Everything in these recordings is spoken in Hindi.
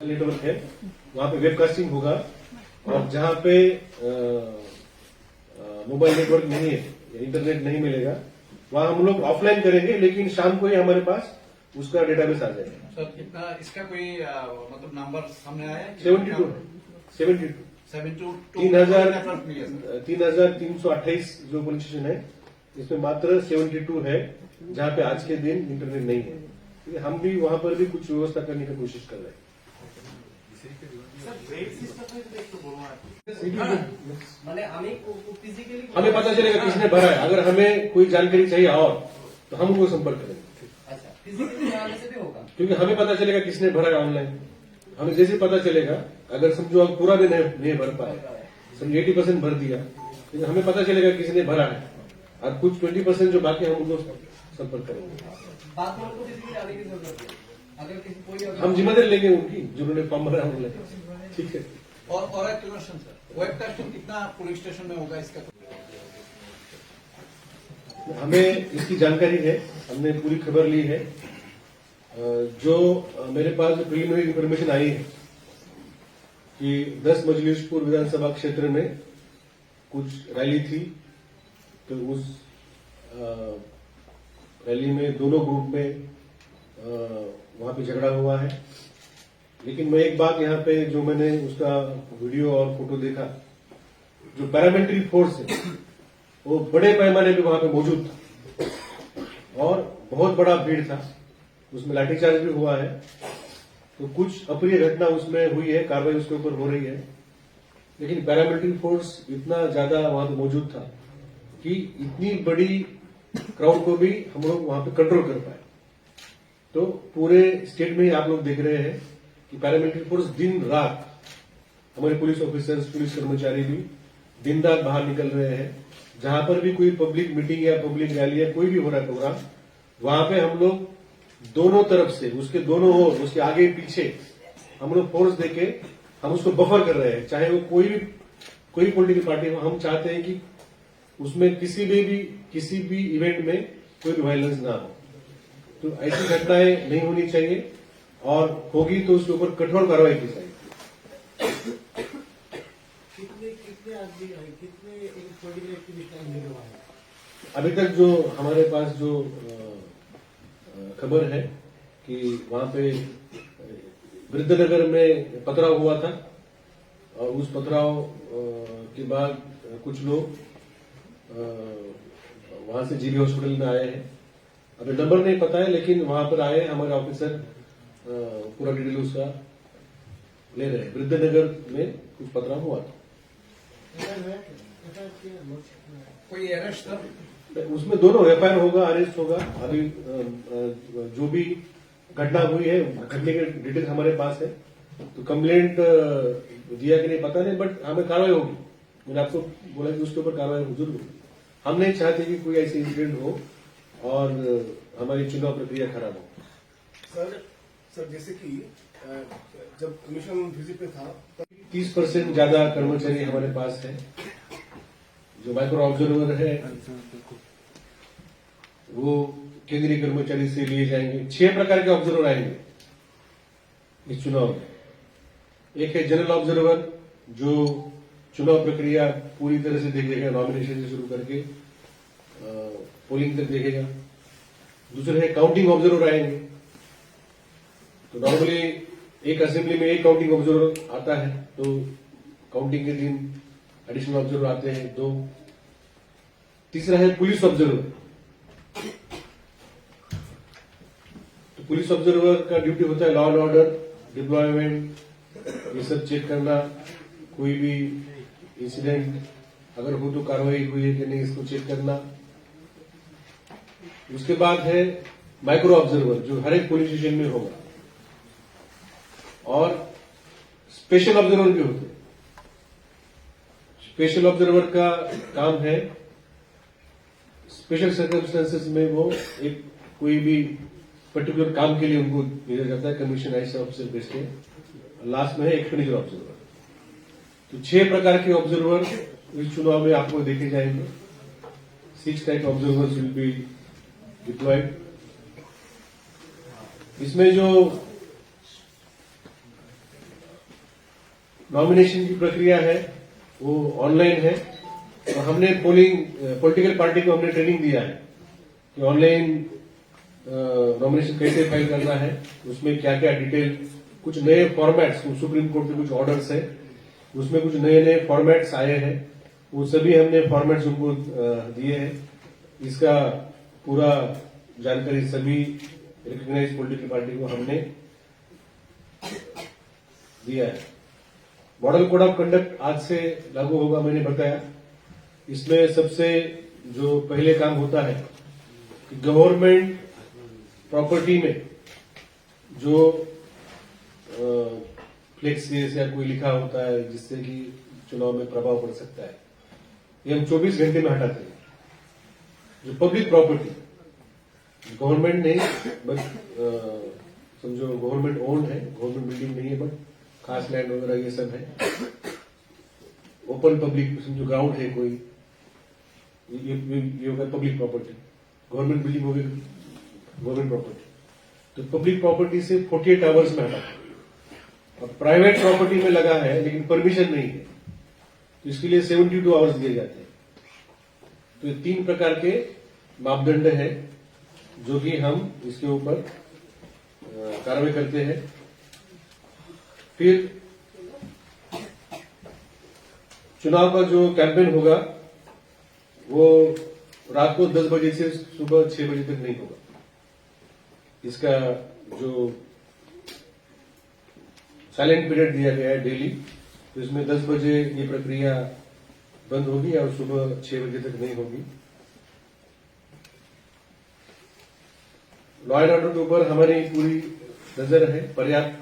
नेटवर्क है वहां पे वेबकास्टिंग होगा और जहां पे मोबाइल नेटवर्क नहीं है या इंटरनेट नहीं मिलेगा वहां हम लोग ऑफलाइन करेंगे, लेकिन शाम को ही हमारे पास उसका डेटाबेस आ जाएगा। सर कितना इसका कोई मतलब नंबर सामने आया है? 72 3,328 जो पुलिस स्टेशन है इसमें मात्र 72 है जहां पे आज के दिन इंटरनेट नहीं है। ठीक है, हम भी वहां पर भी कुछ व्यवस्था करने की कोशिश कर रहे हैं। हमें पता चलेगा किसने भरा है। अगर हमें कोई जानकारी चाहिए और तो हम उनको संपर्क करेंगे, क्योंकि हमें पता चलेगा किसने भरा है ऑनलाइन। हमें जैसे पता चलेगा, अगर समझो आप पूरा भी नहीं भर पाए, समझो 80% भर दिया, लेकिन हमें पता चलेगा किसने भरा है और कुछ 20% जो बाकी हम उनको संपर्क करेंगे। हम जिम्मेदारी लेंगे उनकी जिन्होंने फॉर्म भरा ऑनलाइन। ठीक है। और एक क्वेश्चन सर, वेबकास्टिंग कितना पुलिस स्टेशन में होगा इसका? हमें इसकी जानकारी है, हमने पूरी खबर ली है। जो मेरे पास प्रीलिमिनरी इंफॉर्मेशन आई है कि 10 मजलिसपुर विधानसभा क्षेत्र में कुछ रैली थी, तो उस रैली में दोनों ग्रुप में वहां पे झगड़ा हुआ है। लेकिन मैं एक बात यहाँ पे जो मैंने उसका वीडियो और फोटो देखा, जो पैरामिलिट्री फोर्स है वो बड़े पैमाने पे वहां पे मौजूद था और बहुत बड़ा भीड़ था, उसमें लाठीचार्ज भी हुआ है। तो कुछ अप्रिय घटना उसमें हुई है, कार्रवाई उसके ऊपर हो रही है, लेकिन पैरामिलिट्री फोर्स इतना ज्यादा वहां पे मौजूद था कि इतनी बड़ी क्राउड को भी हम लोग वहां पे कंट्रोल कर पाए। तो पूरे स्टेट में ही आप लोग देख रहे हैं कि पैरामिलिट्री फोर्स दिन रात, हमारे पुलिस ऑफिसर्स, पुलिस कर्मचारी भी दिन रात बाहर निकल रहे हैं। जहां पर भी कोई पब्लिक मीटिंग या पब्लिक रैली या कोई भी हो रहा है प्रोग्राम, वहां पे हम लोग दोनों तरफ से, उसके दोनों ओर, उसके आगे पीछे हम लोग फोर्स देके हम उसको बफर कर रहे हैं। चाहे वो कोई पॉलिटिकल पार्टी हो, हम चाहते हैं कि उसमें किसी भी इवेंट में कोई भी वायलेंस ना हो। तो ऐसी घटनाएं नहीं होनी चाहिए और होगी तो उसके ऊपर कठोर कार्रवाई की जाएगी। अभी तक जो हमारे पास जो खबर है कि वहां पे वृद्धनगर में पथराव हुआ था और उस पथराव के बाद कुछ लोग वहां से जीबी हॉस्पिटल में आए हैं। अभी नंबर नहीं पता है, लेकिन वहां पर आए हमारे ऑफिसर पूरा डिटेल उसका ले रहे हैं। वृद्धनगर में कुछ पथराव हुआ था। कोई अरेस्ट था? उसमें दोनों एफआईआर होगा, अरेस्ट होगा। अभी जो भी घटना हुई है, घटने के डिटेल्स हमारे पास है, तो कंप्लेंट दिया कि नहीं पता नहीं, बट हमें कार्रवाई होगी। मैंने आपको बोला कि उसके ऊपर कार्रवाई जरूर होगी। हम नहीं चाहते कि कोई ऐसी इंसिडेंट हो और हमारी चुनाव प्रक्रिया खराब हो। सर जैसे कि जब कमीशन विजिट पे था 30% ज्यादा कर्मचारी हमारे पास है। जो माइक्रो ऑब्जर्वर है वो केंद्रीय कर्मचारी से लिए जाएंगे। 6 प्रकार के ऑब्जर्वर आएंगे इस चुनाव में। एक है जनरल ऑब्जर्वर जो चुनाव प्रक्रिया पूरी तरह से देखेगा, नॉमिनेशन से शुरू करके पोलिंग तक देखेगा। दूसरे है काउंटिंग ऑब्जर्वर आएंगे। तो नॉर्मली एक असेंबली में एक काउंटिंग ऑब्जर्वर आता है, तो काउंटिंग के दिन एडिशनल ऑब्जर्वर आते हैं 2। तीसरा है पुलिस ऑब्जर्वर। तो पुलिस ऑब्जर्वर का ड्यूटी होता है लॉ एंड ऑर्डर, डिप्लॉयमेंट, ये सब चेक करना। कोई भी इंसिडेंट अगर हो तो कार्रवाई हुई है कि नहीं, इसको चेक करना। उसके बाद है माइक्रो ऑब्जर्वर जो हर एक पुलिस स्टेशन में होगा, और स्पेशल ऑब्जर्वर भी होते हैं। स्पेशल ऑब्जर्वर का काम है स्पेशल सर्कमस्टेंसेस में वो एक कोई भी पर्टिकुलर काम के लिए उनको भेजा जाता है, कमीशन ऐसे ऑफिसर बेस्ड है। लास्ट में है एक्सपेंडिचर ऑब्जर्वर। तो 6 प्रकार के ऑब्जर्वर इस चुनाव में आपको देखे जाएंगे। 6 type observers will be diploid. इसमें जो नॉमिनेशन की प्रक्रिया है वो ऑनलाइन है और हमने पॉलिटिकल पार्टी को हमने ट्रेनिंग दिया है कि ऑनलाइन नॉमिनेशन कैसे फाइल करना है, उसमें क्या क्या डिटेल, कुछ नए फॉर्मेट्स, सुप्रीम कोर्ट के कुछ ऑर्डर्स है उसमें कुछ नए नए फॉर्मेट्स आए हैं, वो सभी हमने फॉर्मेट्स उनको दिए हैं। इसका पूरा जानकारी सभी रिकॉग्नाइज पॉलिटिकल पार्टी को हमने दिया है। मॉडल कोड ऑफ कंडक्ट आज से लागू होगा, मैंने बताया। इसमें सबसे जो पहले काम होता है कि गवर्नमेंट प्रॉपर्टी में जो फ्लेक्सीज या कोई लिखा होता है जिससे कि चुनाव में प्रभाव पड़ सकता है, ये हम 24 घंटे में हटाते हैं। जो पब्लिक प्रॉपर्टी, गवर्नमेंट नहीं बट समझो गवर्नमेंट ओन्ड है, गवर्नमेंट बिल्डिंग नहीं है बट खास लैंड वगैरह ये सब है, ओपन पब्लिक समझो ग्राउंड है कोई, ये होगा पब्लिक प्रॉपर्टी। गवर्नमेंट बिल्डिंग होगी गवर्नमेंट प्रॉपर्टी, तो पब्लिक प्रॉपर्टी से 48 आवर्स में हटाते हैं। और प्राइवेट प्रॉपर्टी में लगा है लेकिन परमिशन नहीं है तो इसके लिए 72 आवर्स दिए जाते हैं। तो ये 3 प्रकार के मापदंड है जो कि हम इसके ऊपर कार्रवाई करते हैं। फिर चुनाव का जो कैंपेन होगा वो रात को 10 बजे से सुबह 6 बजे तक नहीं होगा। इसका जो साइलेंट पीरियड दिया गया है डेली, तो इसमें 10 बजे ये प्रक्रिया बंद होगी और सुबह 6 बजे तक नहीं होगी। लॉ एंड ऑर्डर के ऊपर हमारी पूरी नजर है, पर्याप्त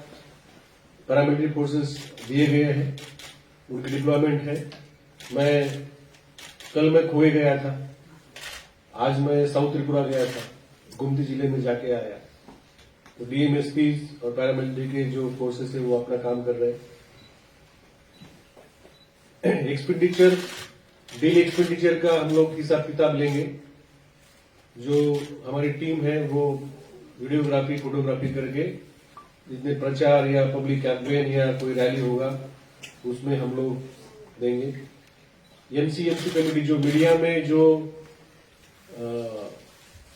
पैरामिलिट्री फोर्सेस दिए गए हैं, उनकी डिप्लॉयमेंट है। कल मैं खोए गया था, आज मैं साउथ त्रिपुरा गया था, गुमती जिले में जाके आया। तो डीएमएसपी और पैरामिलिट्री के जो फोर्सेस है वो अपना काम कर रहे हैं। एक्सपेंडिचर, डेली एक्सपेंडिचर का हम लोग हिसाब किताब लेंगे। जो हमारी टीम है वो वीडियोग्राफी, फोटोग्राफी करके जितने प्रचार या पब्लिक कैंपेन या कोई रैली होगा उसमें हम लोग देंगे। एमसीएमसी कमेटी जो मीडिया में जो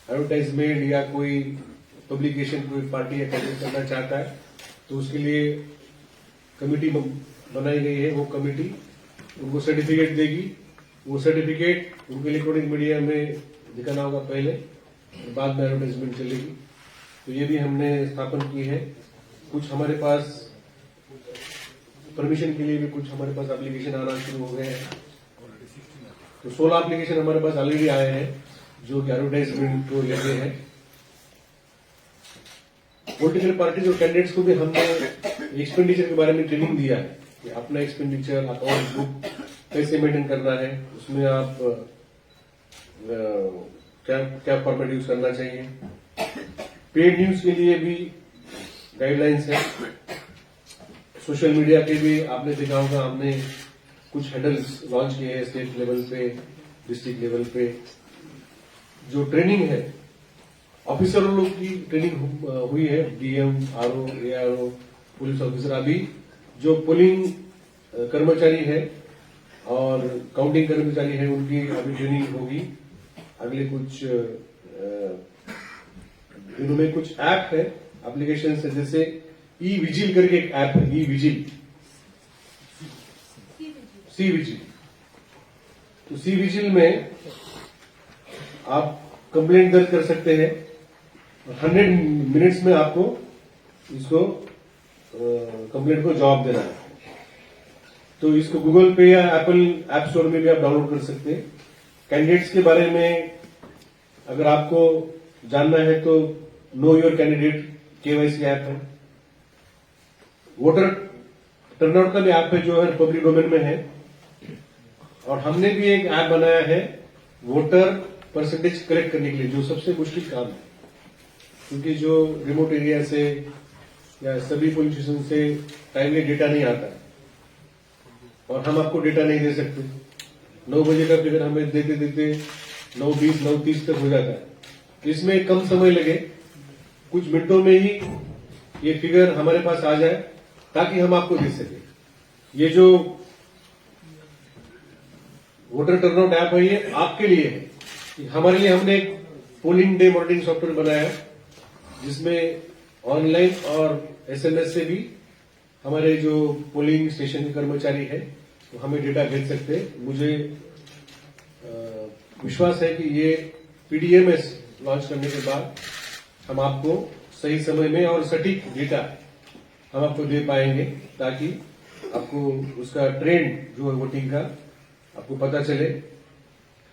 एडवर्टाइजमेंट या कोई पब्लिकेशन कोई पार्टी या कैंडिडेट करना चाहता है तो उसके लिए कमेटी बनाई गई है। वो कमेटी उनको सर्टिफिकेट देगी, वो सर्टिफिकेट उनको इलेक्ट्रॉनिक मीडिया में दिखाना होगा पहले, बाद में एडवर्टाइजमेंट चलेगी। तो ये भी हमने स्थापन की है। कुछ हमारे पास परमिशन के लिए भी कुछ हमारे पास एप्लीकेशन आना शुरू हो गए हैं। तो 16 एप्लीकेशन हमारे पास ऑलरेडी आए हैं जो कि एडवर्टाइजमेंट को लेते हैं। पॉलिटिकल पार्टीज और कैंडिडेट्स को भी हमने एक्सपेंडिचर के बारे में ट्रेनिंग दिया है कि अपना एक्सपेंडिचर अकाउंट बुक कैसे मेंटेन करना है, उसमें आप क्या फॉर्मेट यूज करना चाहिए। पेड न्यूज के लिए भी गाइडलाइंस है। सोशल मीडिया के भी आपने देखा होगा, हमने कुछ हैंडल्स लॉन्च किए हैं स्टेट लेवल पे, डिस्ट्रिक्ट लेवल पे। जो ट्रेनिंग है ऑफिसरों लोग की ट्रेनिंग हुई है, DM, RO, ARO, police officer. अभी जो पोलिंग कर्मचारी है और काउंटिंग कर्मचारी है उनकी अभी ट्रेनिंग होगी अगले कुछ दिनों में। कुछ ऐप है, एप्लीकेशन है, जैसे ई विजिल करके एक ऐप है, ई विजिल, सी विजिल। तो सी विजिल में आप कंप्लेंट दर्ज कर सकते हैं। 100 मिनट्स में आपको इसको कंप्लेंट को जवाब देना है। तो इसको गूगल पे या एप्पल ऐप स्टोर में भी आप डाउनलोड कर सकते हैं। कैंडिडेट्स के बारे में अगर आपको जानना है तो know your candidate KYC app है। वोटर टर्नआउट का भी ऐप है जो है पब्लिक डोमेन में है। और हमने भी एक ऐप बनाया है वोटर परसेंटेज कलेक्ट करने के लिए, जो सबसे मुश्किल काम है, क्योंकि जो रिमोट एरिया से या सभी पुलिस स्टेशन से टाइमली डेटा नहीं आता है और हम आपको डेटा नहीं दे सकते। 9 बजे का फिगर हमें देते देते 9:20, 9:30 तक हो जाता है। तो इसमें कम समय लगे, कुछ मिनटों में ही ये फिगर हमारे पास आ जाए ताकि हम आपको दे सके। ये जो वोटर टर्नआउट ऐप है ये आपके लिए है। हमारे लिए हमने एक पोलिंग डे मॉनिटरिंग सॉफ्टवेयर बनाया है जिसमें ऑनलाइन और एसएमएस से भी हमारे जो पोलिंग स्टेशन के कर्मचारी है वो हमें डेटा भेज सकते हैं। मुझे विश्वास है कि ये पीडीएमएस लॉन्च करने के बाद हम आपको सही समय में और सटीक डेटा हम आपको दे पाएंगे ताकि आपको उसका ट्रेंड जो है वोटिंग का आपको पता चले